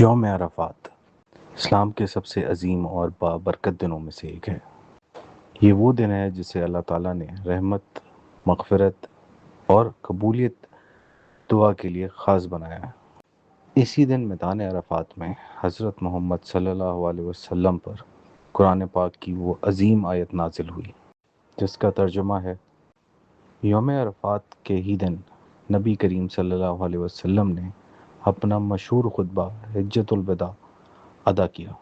یوم عرفات اسلام کے سب سے عظیم اور بابرکت دنوں میں سے ایک ہے۔ یہ وہ دن ہے جسے اللہ تعالیٰ نے رحمت، مغفرت اور قبولیت دعا کے لیے خاص بنایا ہے۔ اسی دن میدان عرفات میں حضرت محمد صلی اللہ علیہ وسلم پر قرآن پاک کی وہ عظیم آیت نازل ہوئی جس کا ترجمہ ہے: یوم عرفات کے ہی دن نبی کریم صلی اللہ علیہ وسلم نے اپنا مشہور خطبہ حجۃ الوداع ادا کیا۔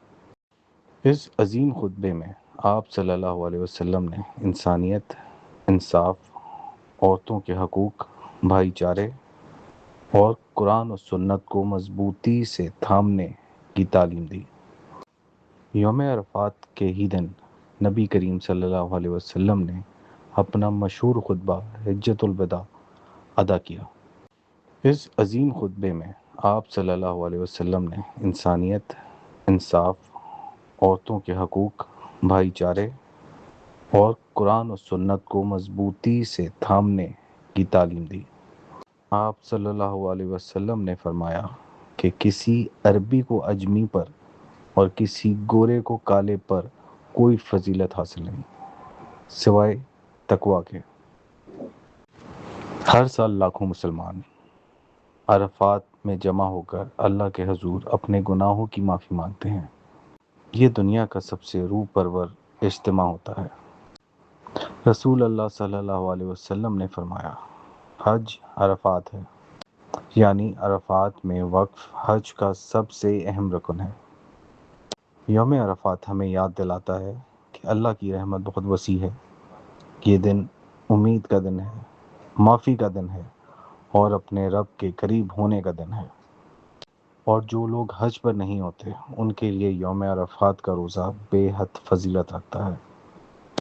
اس عظیم خطبے میں آپ صلی اللہ علیہ وسلم نے انسانیت، انصاف، عورتوں کے حقوق، بھائی چارے اور قرآن و سنت کو مضبوطی سے تھامنے کی تعلیم دی۔ یوم عرفات کے ہی دن نبی کریم صلی اللہ علیہ وسلم نے اپنا مشہور خطبہ حجۃ الوداع ادا کیا۔ اس عظیم خطبے میں آپ صلی اللہ علیہ وسلم نے انسانیت، انصاف، عورتوں کے حقوق، بھائی چارے اور قرآن و سنت کو مضبوطی سے تھامنے کی تعلیم دی۔ آپ صلی اللہ علیہ وسلم نے فرمایا کہ کسی عربی کو اجمی پر اور کسی گورے کو کالے پر کوئی فضیلت حاصل نہیں سوائے تقویٰ کے۔ ہر سال لاکھوں مسلمان عرفات میں جمع ہو کر اللہ کے حضور اپنے گناہوں کی معافی مانگتے ہیں۔ یہ دنیا کا سب سے روح پرور اجتماع ہوتا ہے۔ رسول اللہ صلی اللہ علیہ وسلم نے فرمایا، حج عرفات ہے، یعنی عرفات میں وقف حج کا سب سے اہم رکن ہے۔ یوم عرفات ہمیں یاد دلاتا ہے کہ اللہ کی رحمت بہت وسیع ہے۔ یہ دن امید کا دن ہے، معافی کا دن ہے اور اپنے رب کے قریب ہونے کا دن ہے۔ اور جو لوگ حج پر نہیں ہوتے ان کے لیے یوم عرفات کا روزہ بے حد فضیلت رکھتا ہے۔